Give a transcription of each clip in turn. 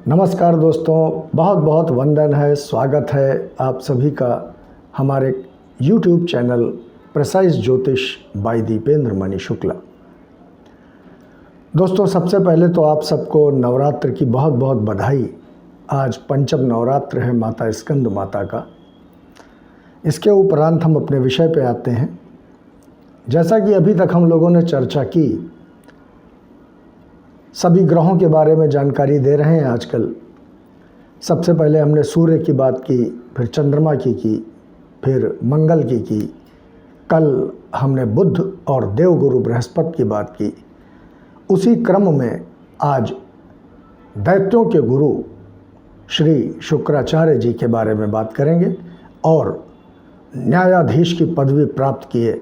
नमस्कार दोस्तों, बहुत बहुत वंदन है, स्वागत है आप सभी का हमारे YouTube चैनल प्रिसाइज ज्योतिष बाय दीपेंद्र मणि शुक्ला। दोस्तों, सबसे पहले तो आप सबको नवरात्र की बहुत बहुत बधाई। आज पंचम नवरात्र है माता स्कंद माता का। इसके उपरांत हम अपने विषय पे आते हैं। जैसा कि अभी तक हम लोगों ने चर्चा की, सभी ग्रहों के बारे में जानकारी दे रहे हैं आजकल। सबसे पहले हमने सूर्य की बात की, फिर चंद्रमा की, फिर मंगल की। कल हमने बुध और देवगुरु बृहस्पति की बात की। उसी क्रम में आज दैत्यों के गुरु श्री शुक्राचार्य जी के बारे में बात करेंगे और न्यायाधीश की पदवी प्राप्त किए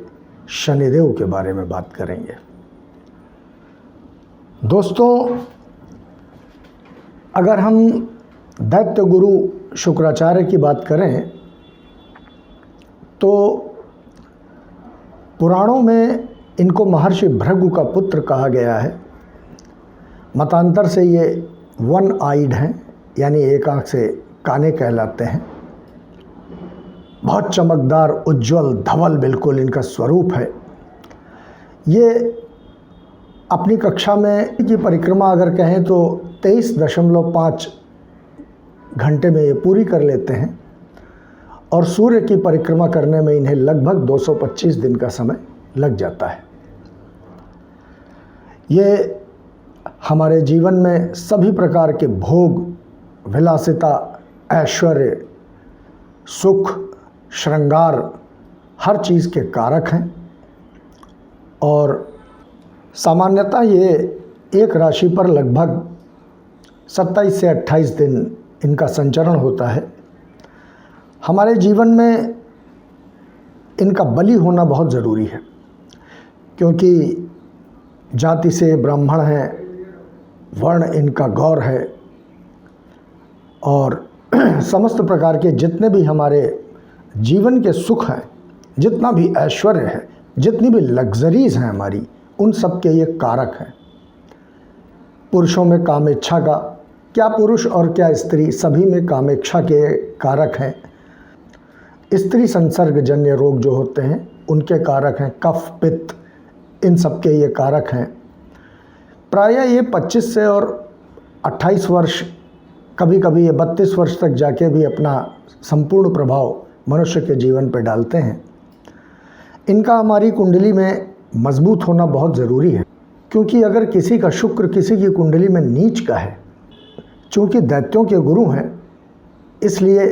शनिदेव के बारे में बात करेंगे। दोस्तों, अगर हम दैत्य गुरु शुक्राचार्य की बात करें तो पुराणों में इनको महर्षि भृगु का पुत्र कहा गया है। मतांतर से ये वन आइड हैं, यानी एक आंख से काने कहलाते हैं। बहुत चमकदार, उज्जवल, धवल बिल्कुल इनका स्वरूप है। ये अपनी कक्षा में की परिक्रमा अगर कहें तो 23.5 घंटे में ये पूरी कर लेते हैं और सूर्य की परिक्रमा करने में इन्हें लगभग 225 दिन का समय लग जाता है। ये हमारे जीवन में सभी प्रकार के भोग, विलासिता, ऐश्वर्य, सुख, श्रृंगार, हर चीज़ के कारक हैं और सामान्यतः ये एक राशि पर लगभग 27 से 28 दिन इनका संचरण होता है। हमारे जीवन में इनका बलि होना बहुत ज़रूरी है, क्योंकि जाति से ब्राह्मण हैं, वर्ण इनका गौर है और समस्त प्रकार के जितने भी हमारे जीवन के सुख हैं, जितना भी ऐश्वर्य है, जितनी भी लग्जरीज हैं हमारी, उन सब के ये कारक हैं। पुरुषों में कामेच्छा का, क्या पुरुष और क्या स्त्री, सभी में कामेच्छा के कारक हैं। स्त्री संसर्गजन्य रोग जो होते हैं उनके कारक हैं। कफ, पित्त, इन सब के ये कारक हैं। प्रायः ये 25 से और 28 वर्ष, कभी कभी ये 32 वर्ष तक जाके भी अपना संपूर्ण प्रभाव मनुष्य के जीवन पर डालते हैं। इनका हमारी कुंडली में मजबूत होना बहुत ज़रूरी है, क्योंकि अगर किसी का शुक्र किसी की कुंडली में नीच का है, चूँकि दैत्यों के गुरु हैं, इसलिए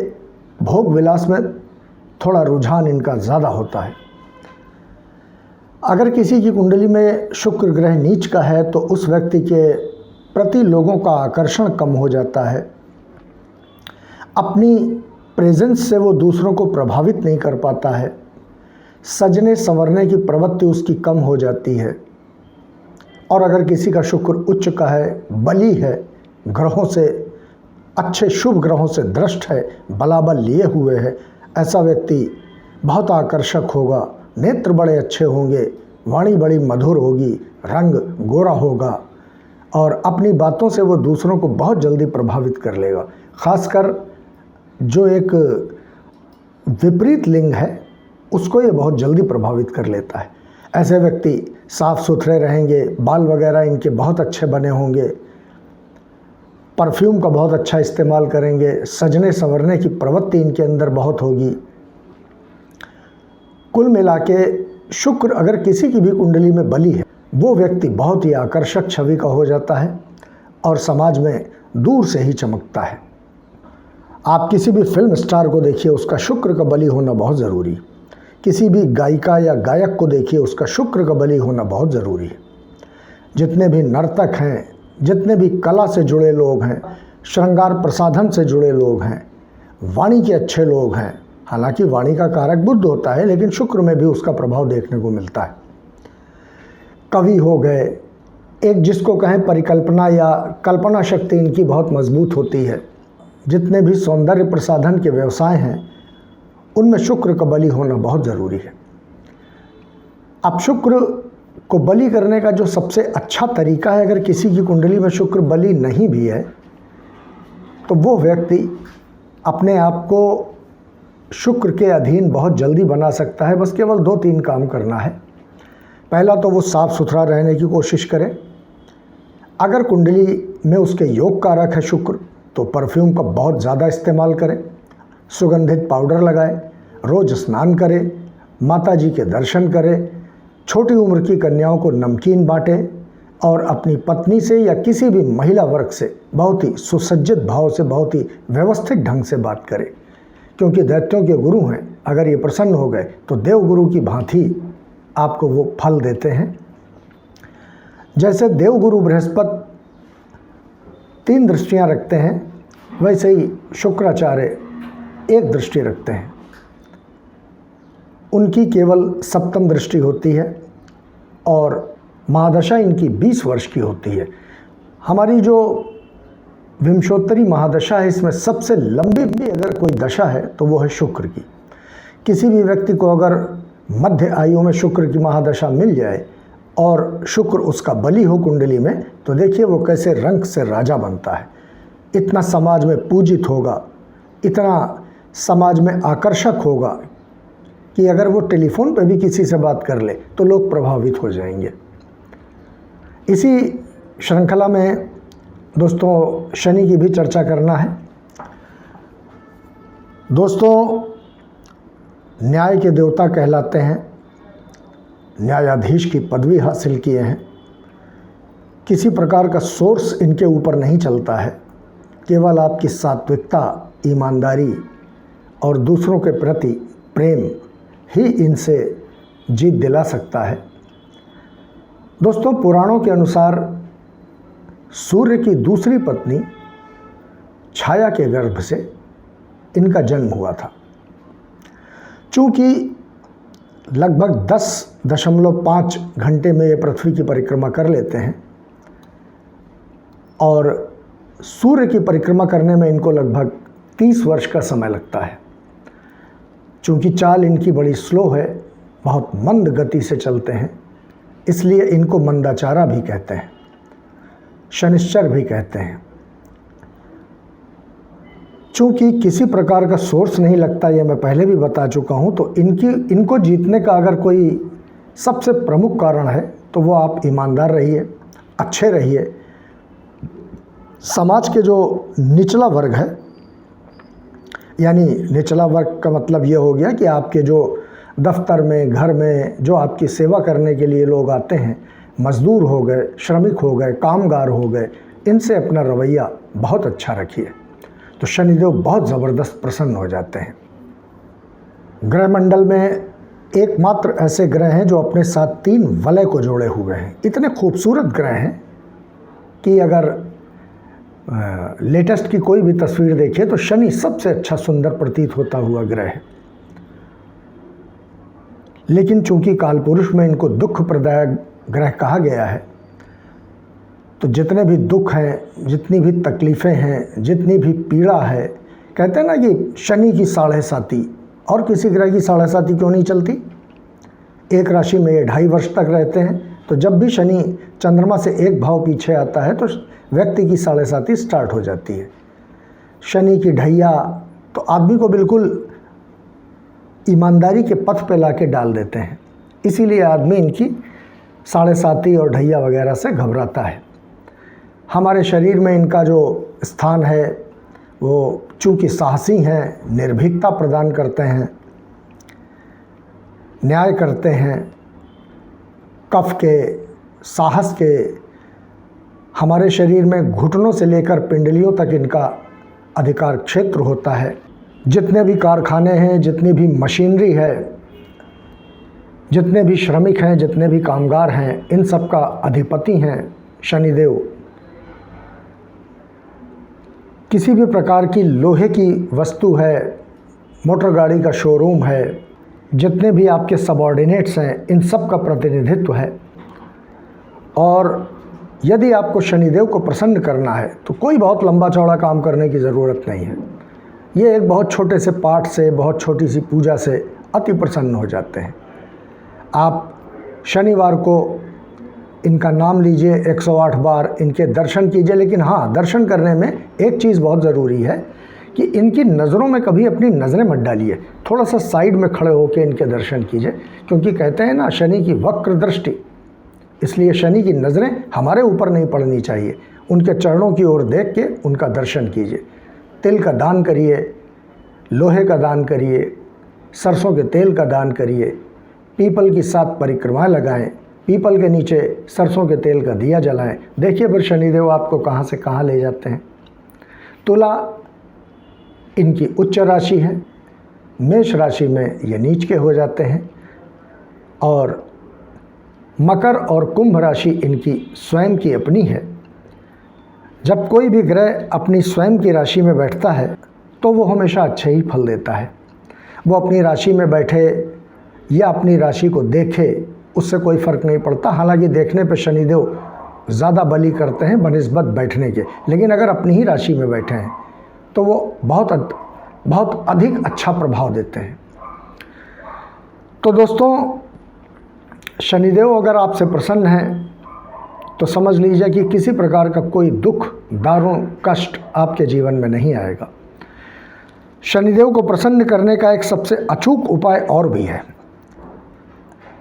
भोग विलास में थोड़ा रुझान इनका ज़्यादा होता है। अगर किसी की कुंडली में शुक्र ग्रह नीच का है तो उस व्यक्ति के प्रति लोगों का आकर्षण कम हो जाता है। अपनी प्रेजेंस से वो दूसरों को प्रभावित नहीं कर पाता है। सजने संवरने की प्रवृत्ति उसकी कम हो जाती है। और अगर किसी का शुक्र उच्च का है, बली है, ग्रहों से, अच्छे शुभ ग्रहों से दृष्ट है, बलाबल लिए हुए है, ऐसा व्यक्ति बहुत आकर्षक होगा, नेत्र बड़े अच्छे होंगे, वाणी बड़ी मधुर होगी, रंग गोरा होगा और अपनी बातों से वो दूसरों को बहुत जल्दी प्रभावित कर लेगा। खासकर जो एक विपरीत लिंग है उसको ये बहुत जल्दी प्रभावित कर लेता है। ऐसे व्यक्ति साफ़ सुथरे रहेंगे, बाल वगैरह इनके बहुत अच्छे बने होंगे, परफ्यूम का बहुत अच्छा इस्तेमाल करेंगे, सजने संवरने की प्रवृत्ति इनके अंदर बहुत होगी। कुल मिला के शुक्र अगर किसी की भी कुंडली में बली है, वो व्यक्ति बहुत ही आकर्षक छवि का हो जाता है और समाज में दूर से ही चमकता है। आप किसी भी फिल्म स्टार को देखिए, उसका शुक्र का बली होना बहुत ज़रूरी है। किसी भी गायिका या गायक को देखिए, उसका शुक्र का बली होना बहुत ज़रूरी है। जितने भी नर्तक हैं, जितने भी कला से जुड़े लोग हैं, श्रृंगार प्रसाधन से जुड़े लोग हैं, वाणी के अच्छे लोग हैं, हालांकि वाणी का कारक बुध होता है लेकिन शुक्र में भी उसका प्रभाव देखने को मिलता है। कवि हो गए, एक जिसको कहें परिकल्पना या कल्पना शक्ति इनकी बहुत मजबूत होती है। जितने भी सौंदर्य प्रसाधन के व्यवसाय हैं उनमें शुक्र का बली होना बहुत ज़रूरी है। अब शुक्र को बलि करने का जो सबसे अच्छा तरीका है, अगर किसी की कुंडली में शुक्र बलि नहीं भी है तो वो व्यक्ति अपने आप को शुक्र के अधीन बहुत जल्दी बना सकता है। बस केवल 2-3 काम करना है। पहला तो वो साफ़ सुथरा रहने की कोशिश करे। अगर कुंडली में उसके योग कारक है शुक्र, तो परफ्यूम का बहुत ज़्यादा इस्तेमाल करें, सुगंधित पाउडर लगाए, रोज़ स्नान करे, माता जी के दर्शन करे, छोटी उम्र की कन्याओं को नमकीन बांटे और अपनी पत्नी से या किसी भी महिला वर्ग से बहुत ही सुसज्जित भाव से, बहुत ही व्यवस्थित ढंग से बात करे, क्योंकि दैत्यों के गुरु हैं। अगर ये प्रसन्न हो गए तो देवगुरु की भांति आपको वो फल देते हैं। जैसे देवगुरु बृहस्पति 3 दृष्टियां रखते हैं, वैसे ही शुक्राचार्य 1 दृष्टि रखते हैं। उनकी केवल सप्तम दृष्टि होती है और महादशा इनकी 20 वर्ष की होती है। हमारी जो विंशोत्तरी महादशा है, इसमें सबसे लंबी भी अगर कोई दशा है तो वो है शुक्र की। किसी भी व्यक्ति को अगर मध्य आयु में शुक्र की महादशा मिल जाए और शुक्र उसका बली हो कुंडली में, तो देखिए वो कैसे रंक से राजा बनता है। इतना समाज में पूजित होगा, इतना समाज में आकर्षक होगा कि अगर वो टेलीफोन पे भी किसी से बात कर ले तो लोग प्रभावित हो जाएंगे। इसी श्रृंखला में दोस्तों शनि की भी चर्चा करना है। दोस्तों, न्याय के देवता कहलाते हैं, न्यायाधीश की पदवी हासिल किए हैं। किसी प्रकार का सोर्स इनके ऊपर नहीं चलता है, केवल आपकी सात्विकता, ईमानदारी और दूसरों के प्रति प्रेम ही इनसे जीत दिला सकता है। दोस्तों, पुराणों के अनुसार सूर्य की दूसरी पत्नी छाया के गर्भ से इनका जन्म हुआ था। चूँकि लगभग 10.5 घंटे में ये पृथ्वी की परिक्रमा कर लेते हैं और सूर्य की परिक्रमा करने में इनको लगभग 30 वर्ष का समय लगता है। चूँकि चाल इनकी बड़ी स्लो है, बहुत मंद गति से चलते हैं, इसलिए इनको मंदाचारा भी कहते हैं, शनिश्चर भी कहते हैं। चूँकि किसी प्रकार का सोर्स नहीं लगता, ये मैं पहले भी बता चुका हूँ, तो इनको जीतने का अगर कोई सबसे प्रमुख कारण है तो वो आप ईमानदार रहिए, अच्छे रहिए। समाज के जो निचला वर्ग है, यानी निचला वर्ग का मतलब ये हो गया कि आपके जो दफ्तर में, घर में जो आपकी सेवा करने के लिए लोग आते हैं, मज़दूर हो गए, श्रमिक हो गए, कामगार हो गए, इनसे अपना रवैया बहुत अच्छा रखिए, तो शनिदेव बहुत ज़बरदस्त प्रसन्न हो जाते हैं। ग्रह मंडल में एकमात्र ऐसे ग्रह हैं जो अपने साथ 3 वलय को जोड़े हुए हैं। इतने खूबसूरत ग्रह हैं कि अगर लेटेस्ट की कोई भी तस्वीर देखिए तो शनि सबसे अच्छा सुंदर प्रतीत होता हुआ ग्रह है। लेकिन चूंकि कालपुरुष में इनको दुख प्रदायक ग्रह कहा गया है, तो जितने भी दुख हैं, जितनी भी तकलीफ़ें हैं, जितनी भी पीड़ा है, कहते हैं ना कि शनि की 7.5 और किसी ग्रह की 7.5 क्यों नहीं चलती। एक राशि में ये 2.5 वर्ष तक रहते हैं, तो जब भी शनि चंद्रमा से 1 भाव पीछे आता है तो व्यक्ति की 7.5 स्टार्ट हो जाती है। शनि की ढैया तो आदमी को बिल्कुल ईमानदारी के पथ पे लाके डाल देते हैं, इसीलिए आदमी इनकी 7.5 और ढैया वगैरह से घबराता है। हमारे शरीर में इनका जो स्थान है वो चूँकि साहसी हैं, निर्भीकता प्रदान करते हैं, न्याय करते हैं, कफ के, साहस के, हमारे शरीर में घुटनों से लेकर पिंडलियों तक इनका अधिकार क्षेत्र होता है। जितने भी कारखाने हैं, जितनी भी मशीनरी है, जितने भी श्रमिक हैं, जितने भी कामगार हैं, इन सब का अधिपति हैं शनिदेव। किसी भी प्रकार की लोहे की वस्तु है, मोटर गाड़ी का शोरूम है, जितने भी आपके सबऑर्डिनेट्स हैं, इन सब का प्रतिनिधित्व है। और यदि आपको शनिदेव को प्रसन्न करना है तो कोई बहुत लंबा चौड़ा काम करने की ज़रूरत नहीं है। ये एक बहुत छोटे से पाठ से, बहुत छोटी सी पूजा से अति प्रसन्न हो जाते हैं। आप शनिवार को इनका नाम लीजिए, 108 बार इनके दर्शन कीजिए। लेकिन हाँ, दर्शन करने में एक चीज़ बहुत ज़रूरी है कि इनकी नज़रों में कभी अपनी नज़रें मत डालिए, थोड़ा सा साइड में खड़े होकर इनके दर्शन कीजिए, क्योंकि कहते हैं ना शनि की वक्र दृष्टि, इसलिए शनि की नज़रें हमारे ऊपर नहीं पड़नी चाहिए। उनके चरणों की ओर देख के उनका दर्शन कीजिए। तिल का दान करिए, लोहे का दान करिए, सरसों के तेल का दान करिए, पीपल की 7 परिक्रमाएं लगाएं, पीपल के नीचे सरसों के तेल का दिया जलाएं। देखिए फिर शनिदेव आपको कहाँ से कहाँ ले जाते हैं। तुला इनकी उच्च राशि है, मेष राशि में ये नीच के हो जाते हैं, और मकर और कुंभ राशि इनकी स्वयं की अपनी है। जब कोई भी ग्रह अपनी स्वयं की राशि में बैठता है तो वो हमेशा अच्छे ही फल देता है। वो अपनी राशि में बैठे या अपनी राशि को देखे, उससे कोई फ़र्क नहीं पड़ता। हालांकि देखने पे शनिदेव ज़्यादा बली करते हैं बनिस्बत बैठने के, लेकिन अगर अपनी ही राशि में बैठे हैं तो वो बहुत अधिक अच्छा प्रभाव देते हैं। तो दोस्तों, शनिदेव अगर आपसे प्रसन्न हैं तो समझ लीजिए कि किसी प्रकार का कोई दुख, दारुण, कष्ट आपके जीवन में नहीं आएगा। शनिदेव को प्रसन्न करने का एक सबसे अचूक उपाय और भी है।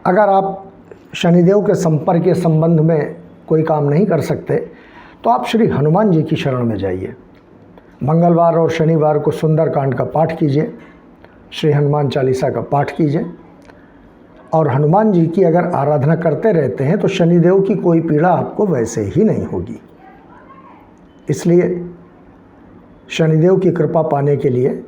अगर आप शनिदेव के संपर्क के संबंध में कोई काम नहीं कर सकते तो आप श्री हनुमान जी की शरण में जाइए। मंगलवार और शनिवार को सुंदरकांड का पाठ कीजिए, श्री हनुमान चालीसा का पाठ कीजिए, और हनुमान जी की अगर आराधना करते रहते हैं तो शनिदेव की कोई पीड़ा आपको वैसे ही नहीं होगी। इसलिए शनिदेव की कृपा पाने के लिए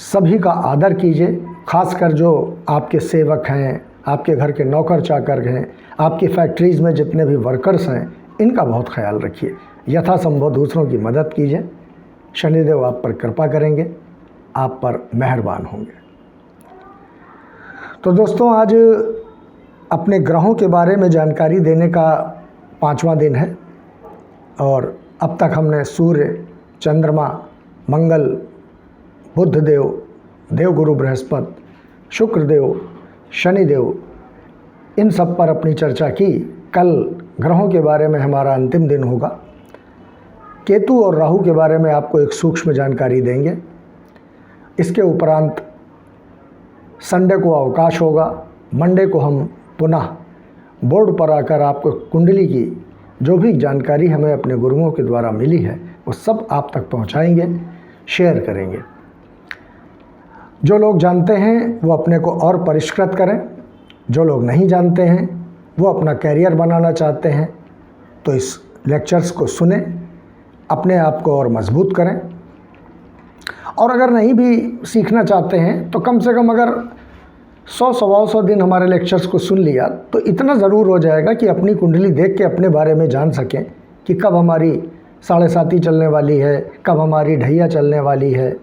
सभी का आदर कीजिए, खासकर जो आपके सेवक हैं, आपके घर के नौकर चाकर हैं, आपकी फैक्ट्रीज़ में जितने भी वर्कर्स हैं, इनका बहुत ख्याल रखिए। यथासंभव दूसरों की मदद कीजिए। शनिदेव आप पर कृपा करेंगे, आप पर मेहरबान होंगे। तो दोस्तों, आज अपने ग्रहों के बारे में जानकारी देने का 5वां दिन है, और अब तक हमने सूर्य, चंद्रमा, मंगल, बुध देव, देवगुरु बृहस्पति, शुक्रदेव, शनिदेव, इन सब पर अपनी चर्चा की। कल ग्रहों के बारे में हमारा अंतिम दिन होगा। केतु और राहु के बारे में आपको एक सूक्ष्म जानकारी देंगे। इसके उपरांत संडे को अवकाश होगा। मंडे को हम पुनः बोर्ड पर आकर आपको कुंडली की जो भी जानकारी हमें अपने गुरुओं के द्वारा मिली है वो सब आप तक पहुंचाएंगे, शेयर करेंगे। जो लोग जानते हैं वो अपने को और परिष्कृत करें, जो लोग नहीं जानते हैं वो अपना कैरियर बनाना चाहते हैं तो इस लेक्चर्स को सुने, अपने आप को और मजबूत करें। और अगर नहीं भी सीखना चाहते हैं तो कम से कम अगर 100-125 दिन हमारे लेक्चर्स को सुन लिया तो इतना ज़रूर हो जाएगा कि अपनी कुंडली देख के अपने बारे में जान सकें कि कब हमारी 7.5 चलने वाली है, कब हमारी ढैया चलने वाली है,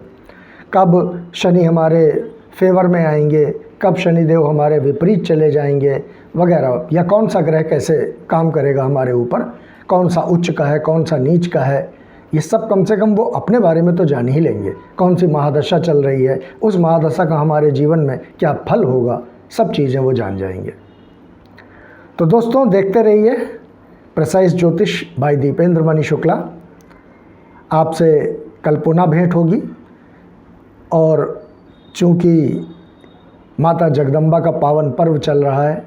कब शनि हमारे फेवर में आएंगे, कब शनिदेव हमारे विपरीत चले जाएंगे वगैरह, या कौन सा ग्रह कैसे काम करेगा हमारे ऊपर, कौन सा उच्च का है, कौन सा नीच का है, ये सब कम से कम वो अपने बारे में तो जान ही लेंगे। कौन सी महादशा चल रही है, उस महादशा का हमारे जीवन में क्या फल होगा, सब चीज़ें वो जान जाएंगे। तो दोस्तों, देखते रहिए प्रिसाइज ज्योतिष बाय दीपेंद्र मणि शुक्ला। आपसे कल पुनः भेंट होगी, और चूँकि माता जगदम्बा का पावन पर्व चल रहा है,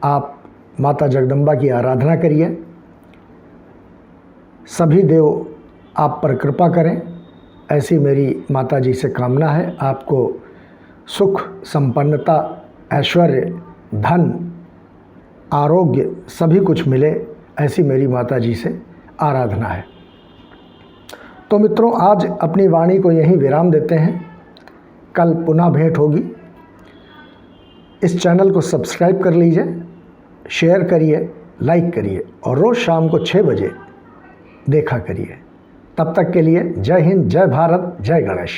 आप माता जगदम्बा की आराधना करिए। सभी देव आप पर कृपा करें, ऐसी मेरी माता जी से कामना है। आपको सुख, संपन्नता, ऐश्वर्य, धन, आरोग्य सभी कुछ मिले, ऐसी मेरी माता जी से आराधना है। तो मित्रों, आज अपनी वाणी को यहीं विराम देते हैं। कल पुनः भेंट होगी। इस चैनल को सब्सक्राइब कर लीजिए, शेयर करिए, लाइक करिए, और रोज़ शाम को 6 बजे देखा करिए। तब तक के लिए जय हिंद, जय भारत, जय गणेश।